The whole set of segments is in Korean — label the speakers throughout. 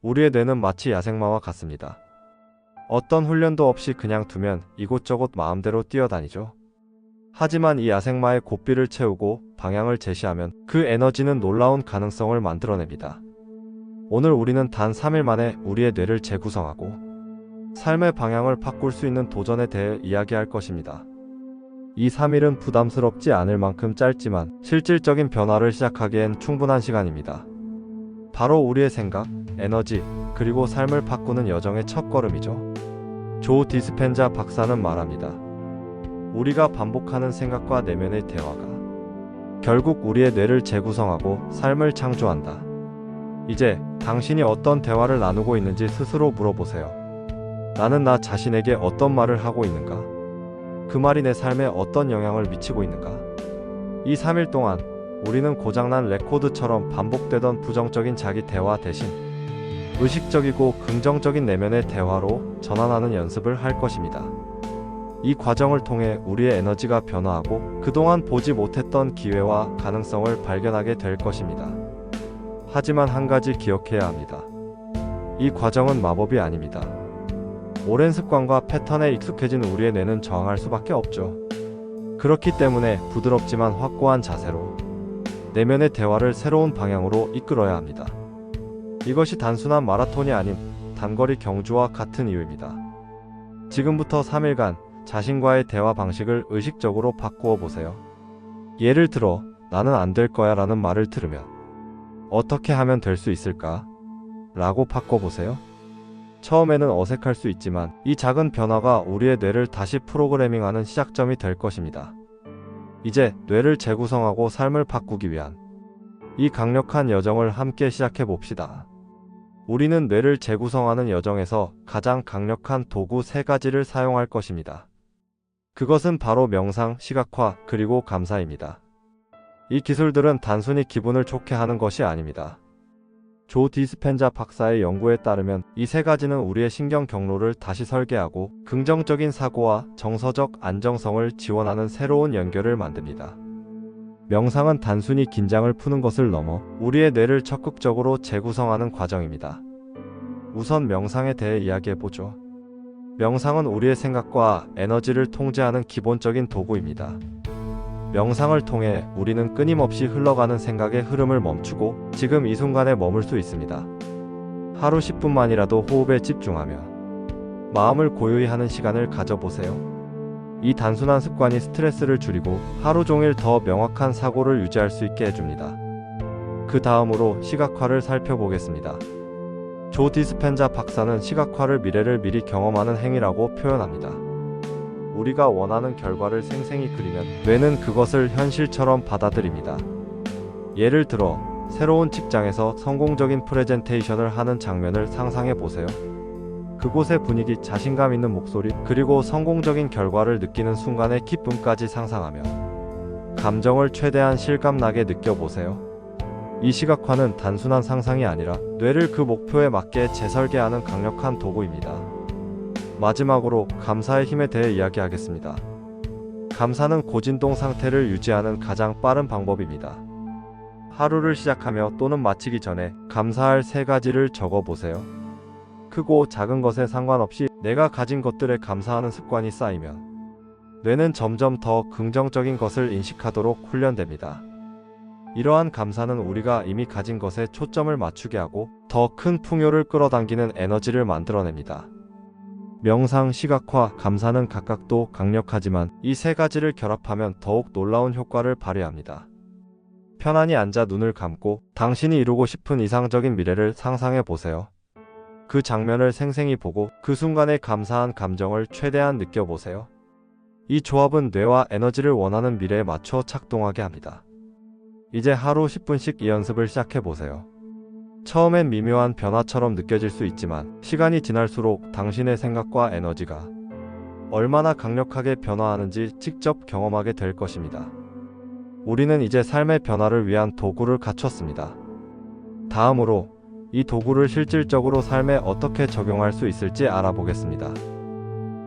Speaker 1: 우리의 뇌는 마치 야생마와 같습니다. 어떤 훈련도 없이 그냥 두면 이곳저곳 마음대로 뛰어다니죠. 하지만 이 야생마의 고삐를 채우고 방향을 제시하면 그 에너지는 놀라운 가능성을 만들어냅니다. 오늘 우리는 단 3일 만에 우리의 뇌를 재구성하고 삶의 방향을 바꿀 수 있는 도전에 대해 이야기할 것입니다. 이 3일은 부담스럽지 않을 만큼 짧지만 실질적인 변화를 시작하기엔 충분한 시간입니다. 바로 우리의 생각, 에너지, 그리고 삶을 바꾸는 여정의 첫걸음이죠. 조 디스펜자 박사는 말합니다. 우리가 반복하는 생각과 내면의 대화가 결국 우리의 뇌를 재구성하고 삶을 창조한다. 이제 당신이 어떤 대화를 나누고 있는지 스스로 물어보세요. 나는 나 자신에게 어떤 말을 하고 있는가? 그 말이 내 삶에 어떤 영향을 미치고 있는가? 이 3일 동안 우리는 고장난 레코드처럼 반복되던 부정적인 자기 대화 대신 의식적이고 긍정적인 내면의 대화로 전환하는 연습을 할 것입니다. 이 과정을 통해 우리의 에너지가 변화하고 그동안 보지 못했던 기회와 가능성을 발견하게 될 것입니다. 하지만 한 가지 기억해야 합니다. 이 과정은 마법이 아닙니다. 오랜 습관과 패턴에 익숙해진 우리의 뇌는 저항할 수밖에 없죠. 그렇기 때문에 부드럽지만 확고한 자세로 내면의 대화를 새로운 방향으로 이끌어야 합니다. 이것이 단순한 마라톤이 아닌 단거리 경주와 같은 이유입니다. 지금부터 3일간 자신과의 대화 방식을 의식적으로 바꾸어 보세요. 예를 들어, 나는 안 될 거야 라는 말을 들으면 어떻게 하면 될 수 있을까? 라고 바꿔보세요. 처음에는 어색할 수 있지만 이 작은 변화가 우리의 뇌를 다시 프로그래밍하는 시작점이 될 것입니다. 이제 뇌를 재구성하고 삶을 바꾸기 위한 이 강력한 여정을 함께 시작해 봅시다. 우리는 뇌를 재구성하는 여정에서 가장 강력한 도구 3가지를 사용할 것입니다. 그것은 바로 명상, 시각화, 그리고 감사입니다. 이 기술들은 단순히 기분을 좋게 하는 것이 아닙니다. 조 디스펜자 박사의 연구에 따르면 이 3가지는 우리의 신경 경로를 다시 설계하고 긍정적인 사고와 정서적 안정성을 지원하는 새로운 연결을 만듭니다. 명상은 단순히 긴장을 푸는 것을 넘어 우리의 뇌를 적극적으로 재구성하는 과정입니다. 우선 명상에 대해 이야기해보죠. 명상은 우리의 생각과 에너지를 통제하는 기본적인 도구입니다. 명상을 통해 우리는 끊임없이 흘러가는 생각의 흐름을 멈추고 지금 이 순간에 머물 수 있습니다. 하루 10분만이라도 호흡에 집중하며 마음을 고요히 하는 시간을 가져보세요. 이 단순한 습관이 스트레스를 줄이고 하루 종일 더 명확한 사고를 유지할 수 있게 해줍니다. 그 다음으로 시각화를 살펴보겠습니다. 조 디스펜자 박사는 시각화를 미래를 미리 경험하는 행위라고 표현합니다. 우리가 원하는 결과를 생생히 그리면 뇌는 그것을 현실처럼 받아들입니다. 예를 들어, 새로운 직장에서 성공적인 프레젠테이션을 하는 장면을 상상해 보세요. 그곳의 분위기, 자신감 있는 목소리, 그리고 성공적인 결과를 느끼는 순간의 기쁨까지 상상하며 감정을 최대한 실감나게 느껴보세요. 이 시각화는 단순한 상상이 아니라 뇌를 그 목표에 맞게 재설계하는 강력한 도구입니다. 마지막으로 감사의 힘에 대해 이야기하겠습니다. 감사는 고진동 상태를 유지하는 가장 빠른 방법입니다. 하루를 시작하며 또는 마치기 전에 감사할 3가지를 적어보세요. 크고 작은 것에 상관없이 내가 가진 것들에 감사하는 습관이 쌓이면 뇌는 점점 더 긍정적인 것을 인식하도록 훈련됩니다. 이러한 감사는 우리가 이미 가진 것에 초점을 맞추게 하고 더 큰 풍요를 끌어당기는 에너지를 만들어냅니다. 명상, 시각화, 감사는 각각 또 강력하지만 이 3가지를 결합하면 더욱 놀라운 효과를 발휘합니다. 편안히 앉아 눈을 감고 당신이 이루고 싶은 이상적인 미래를 상상해 보세요. 그 장면을 생생히 보고 그 순간의 감사한 감정을 최대한 느껴보세요. 이 조합은 뇌와 에너지를 원하는 미래에 맞춰 작동하게 합니다. 이제 하루 10분씩 이 연습을 시작해 보세요. 처음엔 미묘한 변화처럼 느껴질 수 있지만 시간이 지날수록 당신의 생각과 에너지가 얼마나 강력하게 변화하는지 직접 경험하게 될 것입니다. 우리는 이제 삶의 변화를 위한 도구를 갖췄습니다. 다음으로 이 도구를 실질적으로 삶에 어떻게 적용할 수 있을지 알아보겠습니다.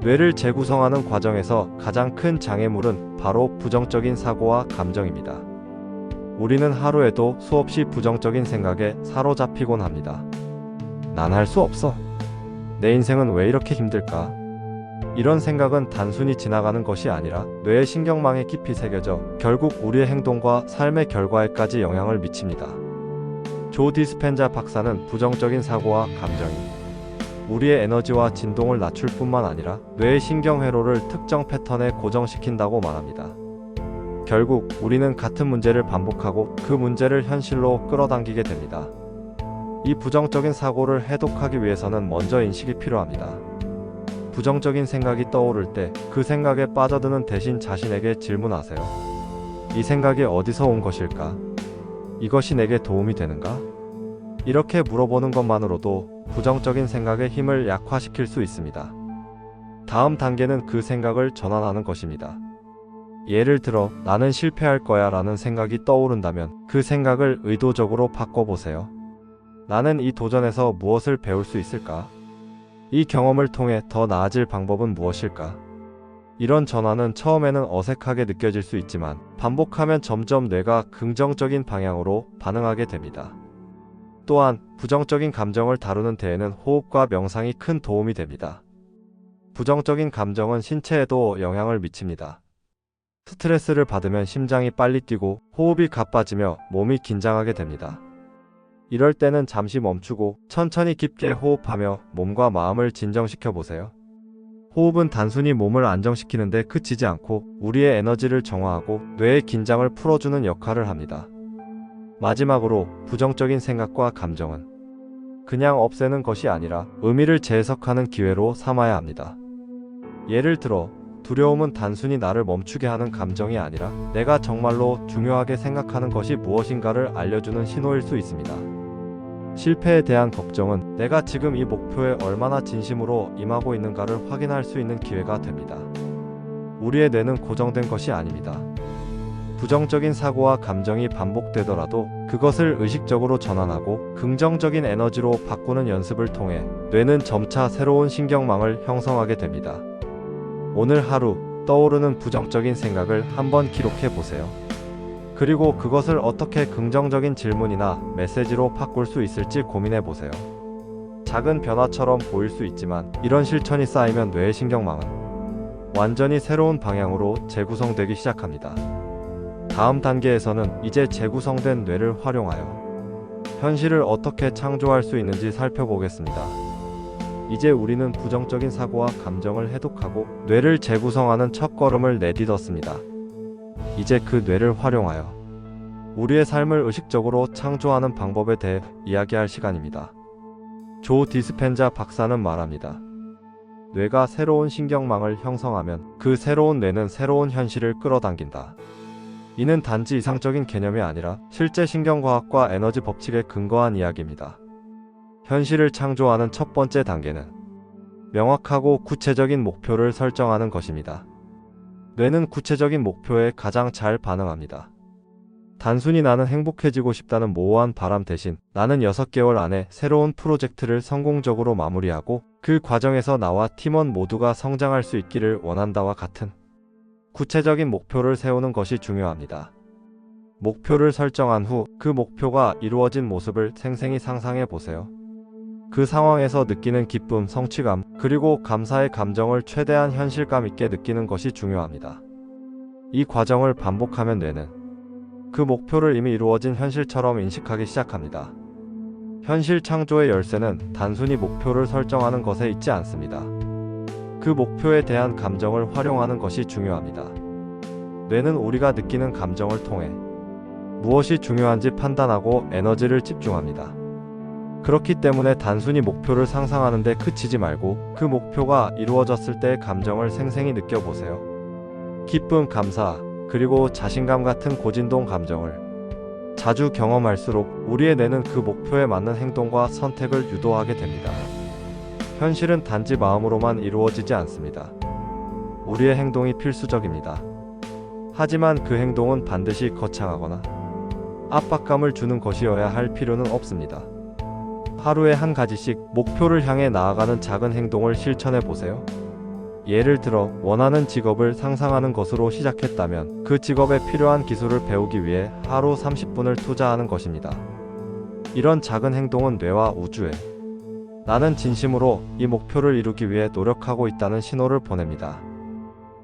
Speaker 1: 뇌를 재구성하는 과정에서 가장 큰 장애물은 바로 부정적인 사고와 감정입니다. 우리는 하루에도 수없이 부정적인 생각에 사로잡히곤 합니다. 난 할 수 없어. 내 인생은 왜 이렇게 힘들까? 이런 생각은 단순히 지나가는 것이 아니라 뇌의 신경망에 깊이 새겨져 결국 우리의 행동과 삶의 결과에까지 영향을 미칩니다. 조 디스펜자 박사는 부정적인 사고와 감정이 우리의 에너지와 진동을 낮출 뿐만 아니라 뇌의 신경회로를 특정 패턴에 고정시킨다고 말합니다. 결국 우리는 같은 문제를 반복하고 그 문제를 현실로 끌어당기게 됩니다. 이 부정적인 사고를 해독하기 위해서는 먼저 인식이 필요합니다. 부정적인 생각이 떠오를 때 그 생각에 빠져드는 대신 자신에게 질문하세요. 이 생각이 어디서 온 것일까? 이것이 내게 도움이 되는가? 이렇게 물어보는 것만으로도 부정적인 생각의 힘을 약화시킬 수 있습니다. 다음 단계는 그 생각을 전환하는 것입니다. 예를 들어 나는 실패할 거야 라는 생각이 떠오른다면 그 생각을 의도적으로 바꿔보세요. 나는 이 도전에서 무엇을 배울 수 있을까? 이 경험을 통해 더 나아질 방법은 무엇일까? 이런 전환은 처음에는 어색하게 느껴질 수 있지만 반복하면 점점 뇌가 긍정적인 방향으로 반응하게 됩니다. 또한 부정적인 감정을 다루는 데에는 호흡과 명상이 큰 도움이 됩니다. 부정적인 감정은 신체에도 영향을 미칩니다. 스트레스를 받으면 심장이 빨리 뛰고 호흡이 가빠지며 몸이 긴장하게 됩니다. 이럴 때는 잠시 멈추고 천천히 깊게 호흡하며 몸과 마음을 진정시켜 보세요. 호흡은 단순히 몸을 안정시키는 데 그치지 않고 우리의 에너지를 정화하고 뇌의 긴장을 풀어주는 역할을 합니다. 마지막으로 부정적인 생각과 감정은 그냥 없애는 것이 아니라 의미를 재해석하는 기회로 삼아야 합니다. 예를 들어 두려움은 단순히 나를 멈추게 하는 감정이 아니라 내가 정말로 중요하게 생각하는 것이 무엇인가를 알려주는 신호일 수 있습니다. 실패에 대한 걱정은 내가 지금 이 목표에 얼마나 진심으로 임하고 있는가를 확인할 수 있는 기회가 됩니다. 우리의 뇌는 고정된 것이 아닙니다. 부정적인 사고와 감정이 반복되더라도 그것을 의식적으로 전환하고 긍정적인 에너지로 바꾸는 연습을 통해 뇌는 점차 새로운 신경망을 형성하게 됩니다. 오늘 하루 떠오르는 부정적인 생각을 한번 기록해 보세요. 그리고 그것을 어떻게 긍정적인 질문이나 메시지로 바꿀 수 있을지 고민해 보세요. 작은 변화처럼 보일 수 있지만 이런 실천이 쌓이면 뇌의 신경망은 완전히 새로운 방향으로 재구성되기 시작합니다. 다음 단계에서는 이제 재구성된 뇌를 활용하여 현실을 어떻게 창조할 수 있는지 살펴보겠습니다. 이제 우리는 부정적인 사고와 감정을 해독하고 뇌를 재구성하는 첫걸음을 내딛었습니다. 이제 그 뇌를 활용하여 우리의 삶을 의식적으로 창조하는 방법에 대해 이야기할 시간입니다. 조 디스펜자 박사는 말합니다. 뇌가 새로운 신경망을 형성하면 그 새로운 뇌는 새로운 현실을 끌어당긴다. 이는 단지 이상적인 개념이 아니라 실제 신경과학과 에너지 법칙에 근거한 이야기입니다. 현실을 창조하는 첫 번째 단계는 명확하고 구체적인 목표를 설정하는 것입니다. 뇌는 구체적인 목표에 가장 잘 반응합니다. 단순히 나는 행복해지고 싶다는 모호한 바람 대신 나는 6개월 안에 새로운 프로젝트를 성공적으로 마무리하고 그 과정에서 나와 팀원 모두가 성장할 수 있기를 원한다와 같은 구체적인 목표를 세우는 것이 중요합니다. 목표를 설정한 후 그 목표가 이루어진 모습을 생생히 상상해 보세요. 그 상황에서 느끼는 기쁨, 성취감, 그리고 감사의 감정을 최대한 현실감 있게 느끼는 것이 중요합니다. 이 과정을 반복하면 뇌는 그 목표를 이미 이루어진 현실처럼 인식하기 시작합니다. 현실 창조의 열쇠는 단순히 목표를 설정하는 것에 있지 않습니다. 그 목표에 대한 감정을 활용하는 것이 중요합니다. 뇌는 우리가 느끼는 감정을 통해 무엇이 중요한지 판단하고 에너지를 집중합니다. 그렇기 때문에 단순히 목표를 상상하는 데 그치지 말고 그 목표가 이루어졌을 때의 감정을 생생히 느껴보세요. 기쁨, 감사, 그리고 자신감 같은 고진동 감정을 자주 경험할수록 우리의 뇌는 그 목표에 맞는 행동과 선택을 유도하게 됩니다. 현실은 단지 마음으로만 이루어지지 않습니다. 우리의 행동이 필수적입니다. 하지만 그 행동은 반드시 거창하거나 압박감을 주는 것이어야 할 필요는 없습니다. 하루에 한 가지씩 목표를 향해 나아가는 작은 행동을 실천해 보세요. 예를 들어 원하는 직업을 상상하는 것으로 시작했다면 그 직업에 필요한 기술을 배우기 위해 하루 30분을 투자하는 것입니다. 이런 작은 행동은 뇌와 우주에 나는 진심으로 이 목표를 이루기 위해 노력하고 있다는 신호를 보냅니다.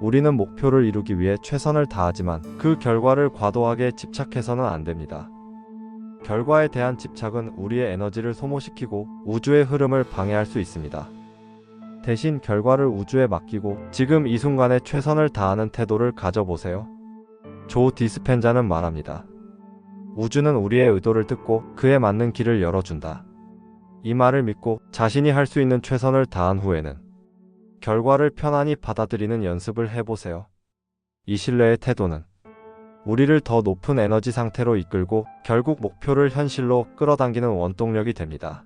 Speaker 1: 우리는 목표를 이루기 위해 최선을 다하지만 그 결과를 과도하게 집착해서는 안 됩니다. 결과에 대한 집착은 우리의 에너지를 소모시키고 우주의 흐름을 방해할 수 있습니다. 대신 결과를 우주에 맡기고 지금 이 순간에 최선을 다하는 태도를 가져보세요. 조 디스펜자는 말합니다. 우주는 우리의 의도를 듣고 그에 맞는 길을 열어준다. 이 말을 믿고 자신이 할 수 있는 최선을 다한 후에는 결과를 편안히 받아들이는 연습을 해보세요. 이 신뢰의 태도는 우리를 더 높은 에너지 상태로 이끌고 결국 목표를 현실로 끌어당기는 원동력이 됩니다.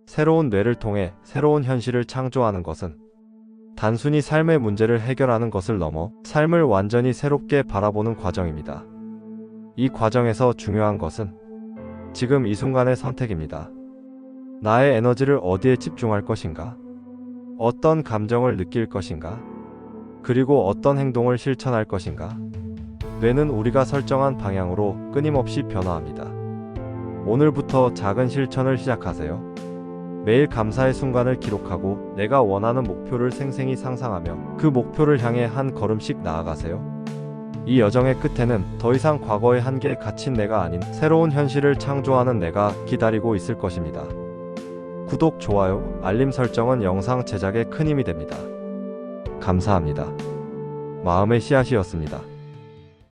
Speaker 1: 새로운 뇌를 통해 새로운 현실을 창조하는 것은 단순히 삶의 문제를 해결하는 것을 넘어 삶을 완전히 새롭게 바라보는 과정입니다. 이 과정에서 중요한 것은 지금 이 순간의 선택입니다. 나의 에너지를 어디에 집중할 것인가? 어떤 감정을 느낄 것인가? 그리고 어떤 행동을 실천할 것인가? 뇌는 우리가 설정한 방향으로 끊임없이 변화합니다. 오늘부터 작은 실천을 시작하세요. 매일 감사의 순간을 기록하고 내가 원하는 목표를 생생히 상상하며 그 목표를 향해 한 걸음씩 나아가세요. 이 여정의 끝에는 더 이상 과거의 한계에 갇힌 내가 아닌 새로운 현실을 창조하는 내가 기다리고 있을 것입니다. 구독, 좋아요, 알림 설정은 영상 제작에 큰 힘이 됩니다. 감사합니다. 마음의 씨앗이었습니다.